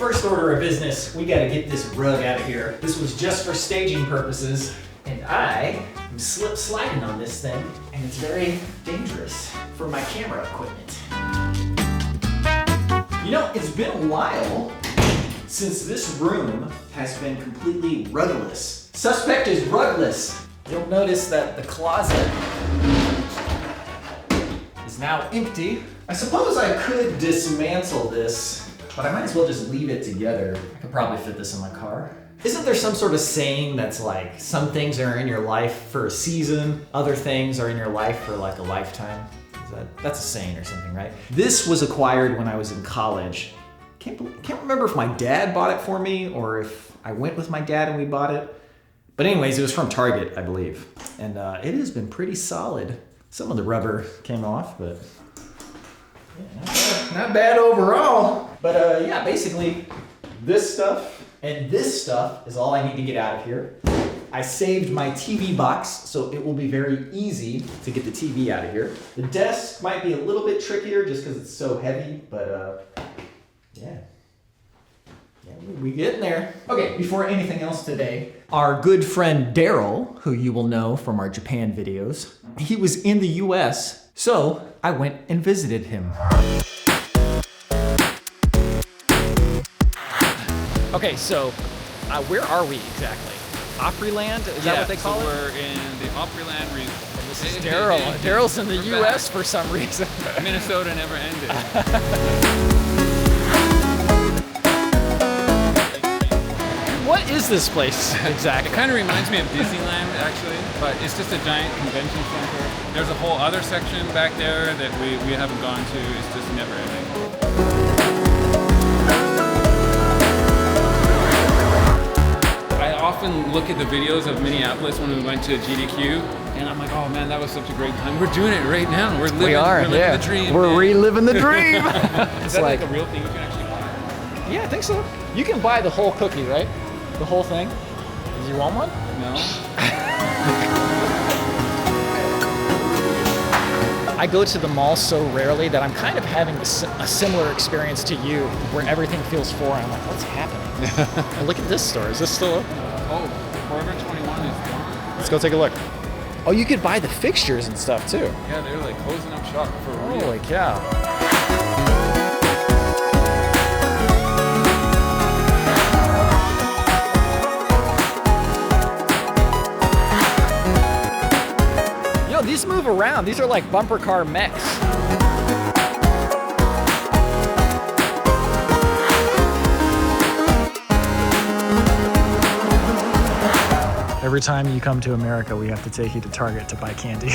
first order of business, we gotta get this rug out of here. This was just for staging purposes, and I am sliding on this thing, and it's very dangerous for my camera equipment. You know, it's been a while since this room has been completely rugless. Suspect is rugless. You'll notice that the closet is now empty. I suppose I could dismantle this, but I might as well just leave it together. I could probably fit this in my car. Isn't there some sort of saying that's like, some things are in your life for a season, other things are in your life for like a lifetime? That's a saying or something, right? This was acquired when I was in college. Can't remember if my dad bought it for me or if I went with my dad and we bought it. But anyways, it was from Target, I believe. And it has been pretty solid. Some of the rubber came off, but yeah, not bad overall. But yeah, basically this stuff and this stuff is all I need to get out of here. I saved my TV box, so it will be very easy to get the TV out of here. The desk might be a little bit trickier just because it's so heavy, but yeah. We getting there. Okay, before anything else today, our good friend Daryl, who you will know from our Japan videos, he was in the US, so I went and visited him. Okay, so where are we exactly? Opryland? Is that what they call it? We're in the Opryland region. And this is Daryl. Daryl's in the US for some reason. Minnesota never ended. What is this place exactly? It kind of reminds me of Disneyland, actually, but it's just a giant convention center. There's a whole other section back there that we haven't gone to. It's just never ending. I often look at the videos of Minneapolis when we went to GDQ, and I'm like, oh man, that was such a great time. We're doing it right now. We're living the dream. We're reliving the dream. Is that like a real thing you can actually buy? Yeah, I think so. You can buy the whole cookie, right? The whole thing? Do you want one? No. I go to the mall so rarely that I'm kind of having a similar experience to you, where everything feels foreign. I'm like, what's happening? And look at this store. Is this still open? Oh, Forever 21 is gone. Let's go take a look. Oh, you could buy the fixtures and stuff too. Yeah, they're like closing up shop for real. Holy cow. These move around. These are like bumper car mechs. Every time you come to America, we have to take you to Target to buy candy.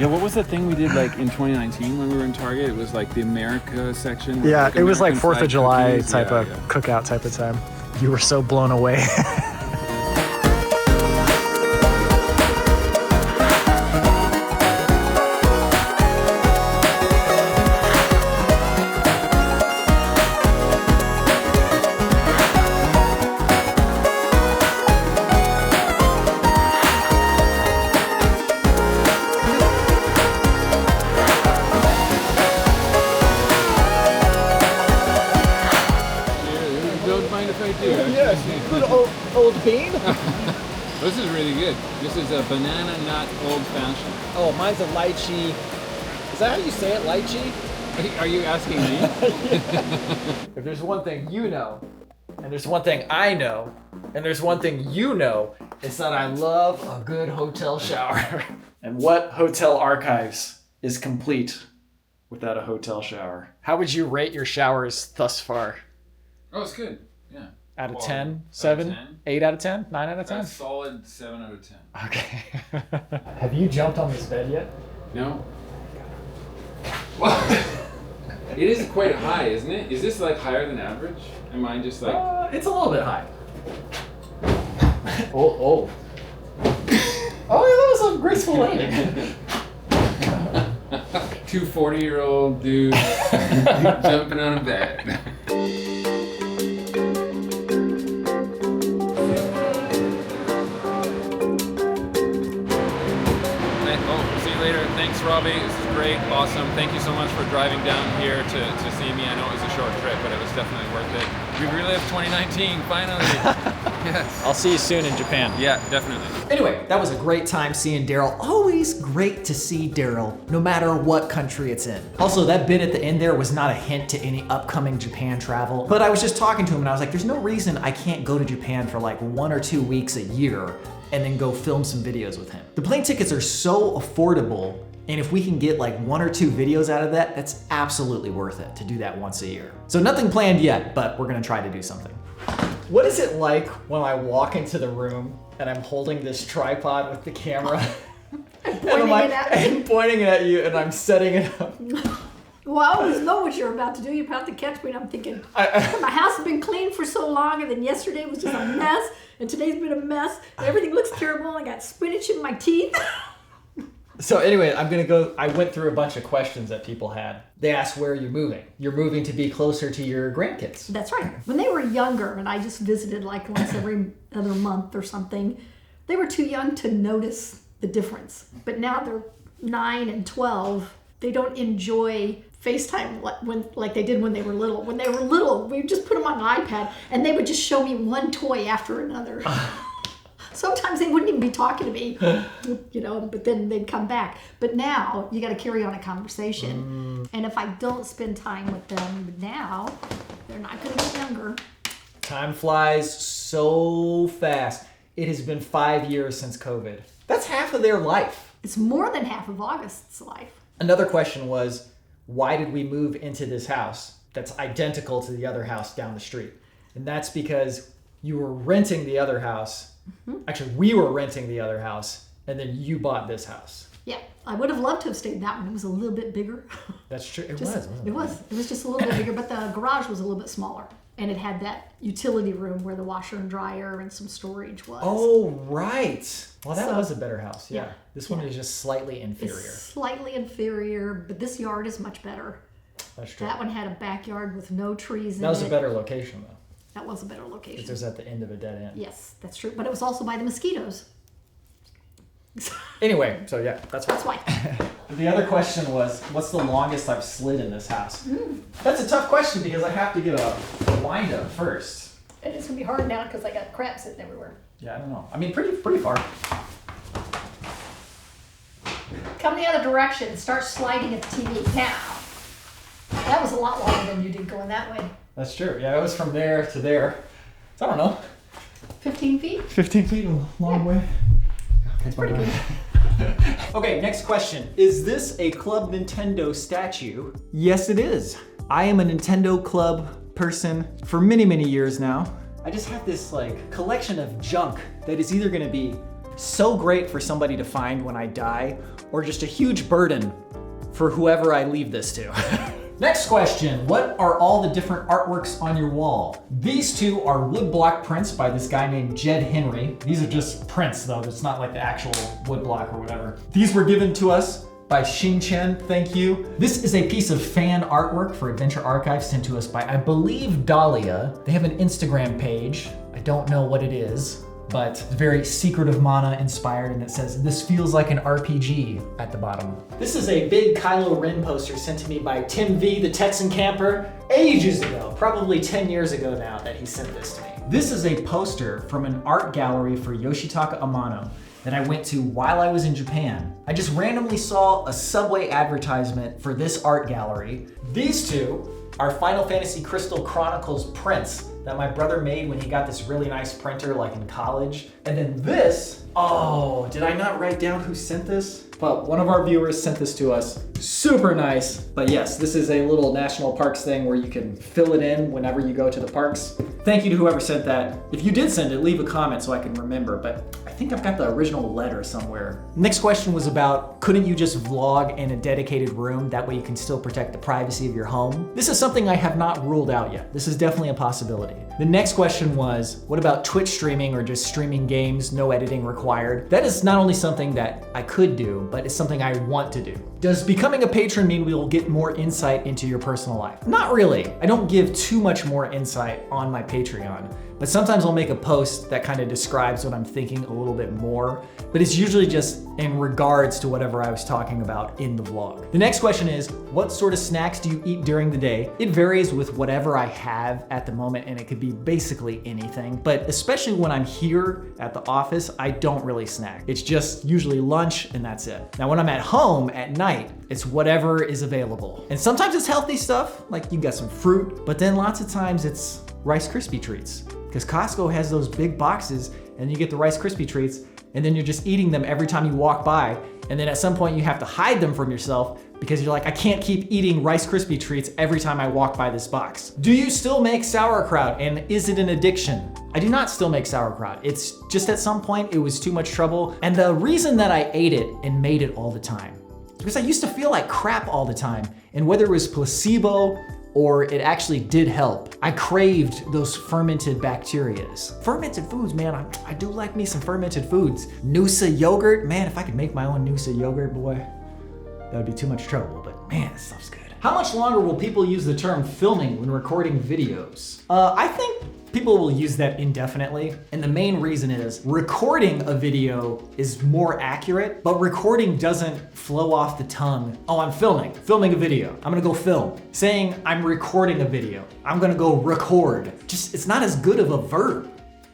Yeah, what was the thing we did like in 2019 when we were in Target? It was like the America section. Yeah, like it was like American 4th of July cookies. type of cookout type of time. You were so blown away. Old bean? This is really good. This is a banana nut old fashioned. Oh, mine's a lychee. Is that how you say it, lychee? Are you asking me? If there's one thing you know, and there's one thing I know, and there's one thing you know, it's that I love a good hotel shower. And what hotel archives is complete without a hotel shower? How would you rate your showers thus far? Oh, it's good. Yeah. Out of 10? 7? 10. 8 out of 10? 9 out of 10? A solid 7 out of 10. Okay. Have you jumped on this bed yet? No. Well, it is quite high, isn't it? Is this like higher than average? Am I just like... It's a little bit high. Oh, that was a graceful landing. Two 40-year-old dudes jumping on a bed. See you later. Thanks Robbie. This is great. Awesome. Thank you so much for driving down here to see me. I know it was a short trip, but it was definitely worth it. We relived 2019, finally. Yes. I'll see you soon in Japan. Yeah, definitely. Anyway, that was a great time seeing Daryl. Always great to see Daryl, no matter what country it's in. Also, that bit at the end there was not a hint to any upcoming Japan travel, but I was just talking to him and I was like, there's no reason I can't go to Japan for like 1 or 2 weeks a year and then go film some videos with him. The plane tickets are so affordable, and if we can get like 1 or 2 videos out of that, that's absolutely worth it to do that once a year. So nothing planned yet, but we're gonna try to do something. What is it like when I walk into the room and I'm holding this tripod with the camera and pointing it at you and I'm setting it up? Well, I always know what you're about to do. You're about to catch me, and I'm thinking, my house has been clean for so long, and then yesterday was just a mess, and today's been a mess, and everything looks terrible, and I got spinach in my teeth. So anyway, I went through a bunch of questions that people had. They asked where you're moving. You're moving to be closer to your grandkids. That's right. When they were younger, and I just visited like once every other month or something, they were too young to notice the difference. But now they're 9 and 12. They don't enjoy FaceTime like they did when they were little. When they were little, we just put them on an iPad, and they would just show me one toy after another. Sometimes they wouldn't even be talking to me, but then they'd come back. But now you got to carry on a conversation. And if I don't spend time with them now, they're not going to get younger. Time flies so fast. It has been 5 years since COVID. That's half of their life. It's more than half of August's life. Another question was, why did we move into this house that's identical to the other house down the street? And that's because you were renting the other house. Actually, we were renting the other house, and then you bought this house. Yeah, I would have loved to have stayed in that one. It was a little bit bigger. That's true. It was just a little bit bigger, but the garage was a little bit smaller. And it had that utility room where the washer and dryer and some storage was. Oh, right. Well, that was a better house. Yeah. This one is just slightly inferior. It's slightly inferior, but this yard is much better. That's true. That one had a backyard with no trees in it. That was a better location, though. That was a better location. It was at the end of a dead end. Yes, that's true. But it was also by the mosquitoes. Anyway, so yeah, that's why. The other question was, what's the longest I've slid in this house? That's a tough question because I have to get a wind up first. And it's going to be hard now because I got crap sitting everywhere. Yeah, I don't know. I mean, pretty far. Come the other direction. Start sliding at the TV now. That was a lot longer than you did going that way. That's true. Yeah, it was from there to there. So I don't know. 15 feet? 15 feet, a long way. It's pretty good. Okay, next question. Is this a Club Nintendo statue? Yes, it is. I am a Nintendo Club person for many, many years now. I just have this like collection of junk that is either gonna be so great for somebody to find when I die, or just a huge burden for whoever I leave this to. Next question, what are all the different artworks on your wall? These two are woodblock prints by this guy named Jed Henry. These are just prints though, it's not like the actual woodblock or whatever. These were given to us by Xing Chen, thank you. This is a piece of fan artwork for Adventure Archive sent to us by, I believe, Dahlia. They have an Instagram page. I don't know what it is, but it's very Secret of Mana inspired, and it says, "This feels like an RPG" at the bottom. This is a big Kylo Ren poster sent to me by Tim V, the Texan camper, ages ago, probably 10 years ago now that he sent this to me. This is a poster from an art gallery for Yoshitaka Amano that I went to while I was in Japan. I just randomly saw a Subway advertisement for this art gallery. These two are Final Fantasy Crystal Chronicles prints that my brother made when he got this really nice printer like in college. And then this, oh, did I not write down who sent this? But one of our viewers sent this to us. Super nice. But yes, this is a little national parks thing where you can fill it in whenever you go to the parks. Thank you to whoever sent that. If you did send it, leave a comment so I can remember, but I think I've got the original letter somewhere. Next question was about, couldn't you just vlog in a dedicated room? That way you can still protect the privacy of your home. This is something I have not ruled out yet. This is definitely a possibility. The next question was, what about Twitch streaming or just streaming games, no editing required? That is not only something that I could do, but it's something I want to do. Does becoming a patron mean we will get more insight into your personal life? Not really. I don't give too much more insight on my Patreon, but But sometimes I'll make a post that kind of describes what I'm thinking a little bit more, but it's usually just in regards to whatever I was talking about in the vlog. The next question is, what sort of snacks do you eat during the day? It varies with whatever I have at the moment, and it could be basically anything, but especially when I'm here at the office, I don't really snack. It's just usually lunch and that's it. Now, when I'm at home at night, it's whatever is available. And sometimes it's healthy stuff, like you got some fruit, but then lots of times it's Rice Krispie treats. Because Costco has those big boxes and you get the Rice Krispie treats and then you're just eating them every time you walk by. And then at some point you have to hide them from yourself because you're like, I can't keep eating Rice Krispie treats every time I walk by this box. Do you still make sauerkraut, and is it an addiction? I do not still make sauerkraut. It's just at some point it was too much trouble. And the reason that I ate it and made it all the time, because I used to feel like crap all the time. And whether it was placebo or it actually did help, I craved those fermented bacterias. Fermented foods, man, I do like me some fermented foods. Noosa yogurt, man, if I could make my own Noosa yogurt, boy, that would be too much trouble, but man, this stuff's good. How much longer will people use the term filming when recording videos? I think people will use that indefinitely, and the main reason is recording a video is more accurate, but recording doesn't flow off the tongue. Oh, I'm filming a video. I'm gonna go film. Saying I'm recording a video, I'm gonna go record. Just, it's not as good of a verb.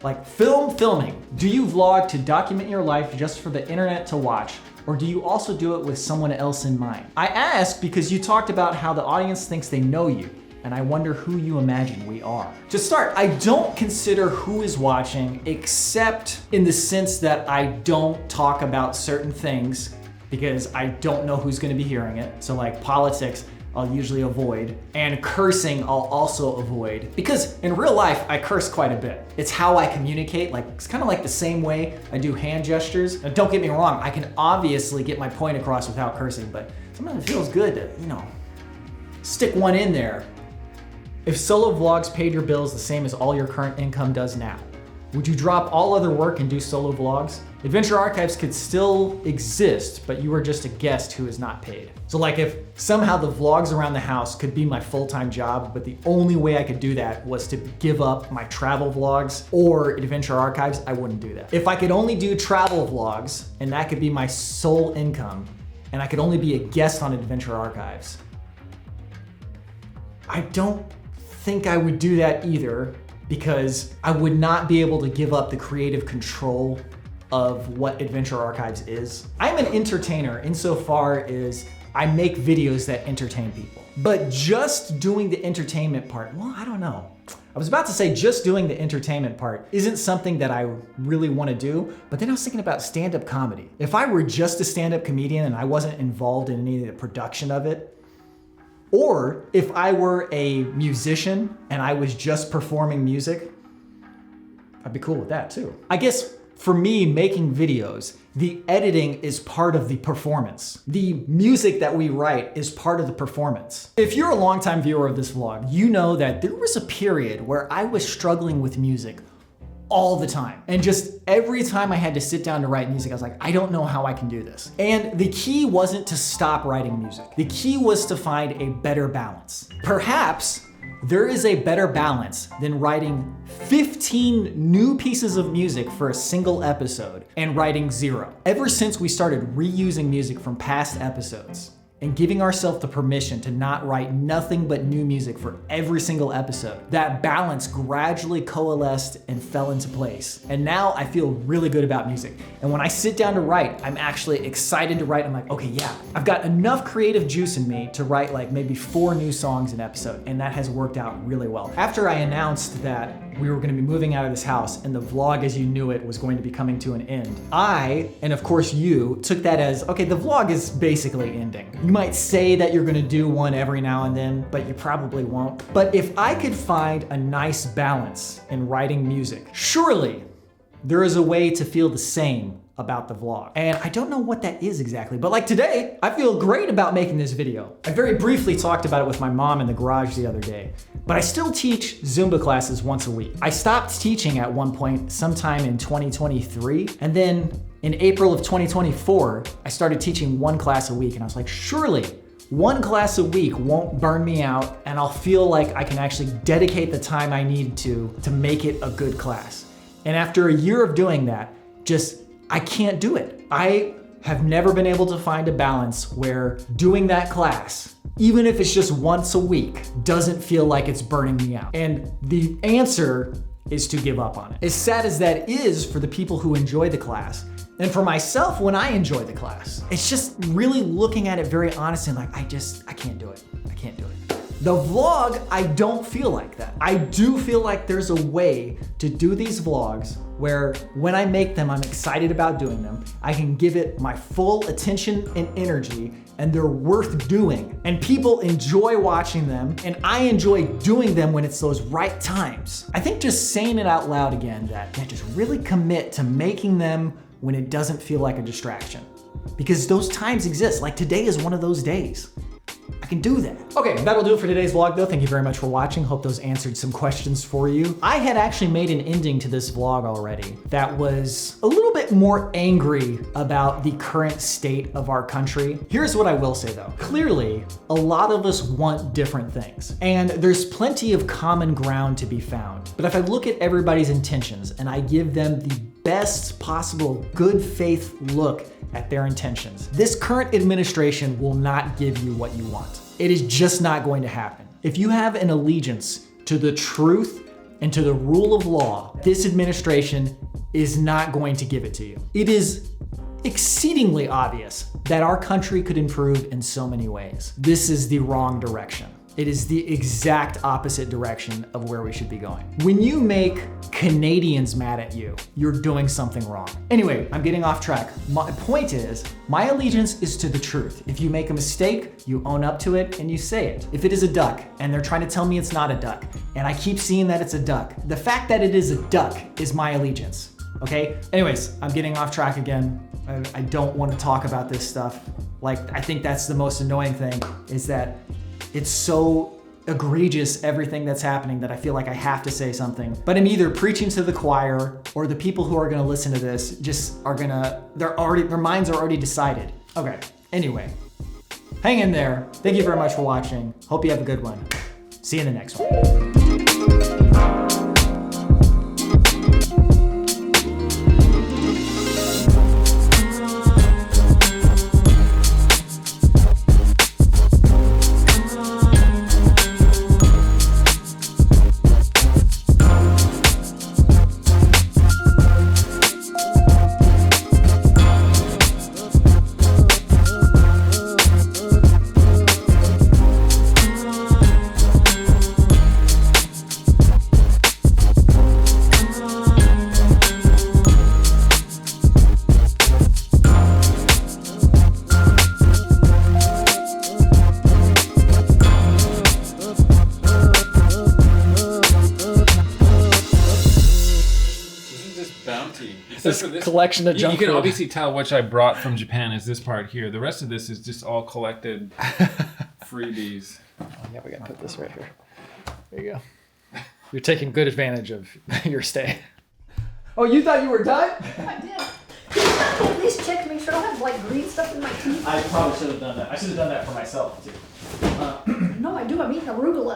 Like filming. Do you vlog to document your life just for the internet to watch? Or do you also do it with someone else in mind? I ask because you talked about how the audience thinks they know you, and I wonder who you imagine we are. To start, I don't consider who is watching, except in the sense that I don't talk about certain things because I don't know who's gonna be hearing it. So like politics, I'll usually avoid, and cursing I'll also avoid, because in real life I curse quite a bit. It's how I communicate, like it's kind of like the same way I do hand gestures. And don't get me wrong, I can obviously get my point across without cursing, but sometimes it feels good to, stick one in there. If solo vlogs paid your bills the same as all your current income does now, would you drop all other work and do solo vlogs? Adventure Archives could still exist, but you are just a guest who is not paid. So like if somehow the vlogs around the house could be my full-time job, but the only way I could do that was to give up my travel vlogs or Adventure Archives, I wouldn't do that. If I could only do travel vlogs and that could be my sole income, and I could only be a guest on Adventure Archives, I don't think I would do that either, because I would not be able to give up the creative control of what Adventure Archives is. I'm an entertainer insofar as I make videos that entertain people. But just doing the entertainment part, well, I don't know. I was about to say just doing the entertainment part isn't something that I really want to do, but then I was thinking about stand-up comedy. If I were just a stand-up comedian and I wasn't involved in any of the production of it, or if I were a musician and I was just performing music, I'd be cool with that too. I guess for me, making videos, the editing is part of the performance. The music that we write is part of the performance. If you're a longtime viewer of this vlog, you know that there was a period where I was struggling with music all the time. And just every time I had to sit down to write music, I was like, I don't know how I can do this. And the key wasn't to stop writing music. The key was to find a better balance. Perhaps there is a better balance than writing 15 new pieces of music for a single episode and writing 0. Ever since we started reusing music from past episodes and giving ourselves the permission to not write nothing but new music for every single episode, that balance gradually coalesced and fell into place. And now I feel really good about music. And when I sit down to write, I'm actually excited to write. I'm like, okay, yeah, I've got enough creative juice in me to write like maybe 4 new songs an episode. And that has worked out really well. After I announced that we were gonna be moving out of this house and the vlog as you knew it was going to be coming to an end, I, and of course you, took that as, okay, the vlog is basically ending. You might say that you're gonna do one every now and then, but you probably won't. But if I could find a nice balance in writing music, surely there is a way to feel the same about the vlog. And I don't know what that is exactly, but like today, I feel great about making this video. I very briefly talked about it with my mom in the garage the other day, but I still teach Zumba classes once a week. I stopped teaching at one point sometime in 2023, and then in April of 2024, I started teaching 1 class a week, and I was like, surely 1 class a week won't burn me out, and I'll feel like I can actually dedicate the time I need to make it a good class. And after a year of doing that, I can't do it. I have never been able to find a balance where doing that class, even if it's just once a week, doesn't feel like it's burning me out. And the answer is to give up on it. As sad as that is for the people who enjoy the class, and for myself when I enjoy the class, it's just really looking at it very honestly and like, I can't do it. I can't do it. The vlog, I don't feel like that. I do feel like there's a way to do these vlogs where when I make them, I'm excited about doing them. I can give it my full attention and energy, and they're worth doing. And people enjoy watching them, and I enjoy doing them when it's those right times. I think just saying it out loud again, that just really commit to making them when it doesn't feel like a distraction. Because those times exist, like today is one of those days. I can do that. Okay, that'll do it for today's vlog though. Thank you very much for watching. Hope those answered some questions for you. I had actually made an ending to this vlog already that was a little bit more angry about the current state of our country. Here's what I will say though. Clearly, a lot of us want different things, and there's plenty of common ground to be found. But if I look at everybody's intentions and I give them the best possible good faith look at their intentions, this current administration will not give you what you want. It is just not going to happen. If you have an allegiance to the truth and to the rule of law, this administration is not going to give it to you. It is exceedingly obvious that our country could improve in so many ways. This is the wrong direction. It is the exact opposite direction of where we should be going. When you make Canadians mad at you, you're doing something wrong. Anyway, I'm getting off track. My point is, my allegiance is to the truth. If you make a mistake, you own up to it and you say it. If it is a duck and they're trying to tell me it's not a duck, and I keep seeing that it's a duck, the fact that it is a duck is my allegiance, okay? Anyways, I'm getting off track again. I don't want to talk about this stuff. Like, I think that's the most annoying thing, is that it's so egregious, everything that's happening, that I feel like I have to say something. But I'm either preaching to the choir, or the people who are gonna listen to this just are gonna, their minds are already decided. Okay, anyway, hang in there. Thank you very much for watching. Hope you have a good one. See you in the next one. This collection of junk You can food. obviously tell which I brought from Japan is this part here. The rest of this is just all collected freebies. Oh, yeah, we gotta put this right here. There you go. You're taking good advantage of your stay. Oh, you thought you were done? I did. Can you at least check to make sure I don't have like green stuff in my teeth? I probably should have done that. I should have done that for myself too. No, I do. I'm eating arugula.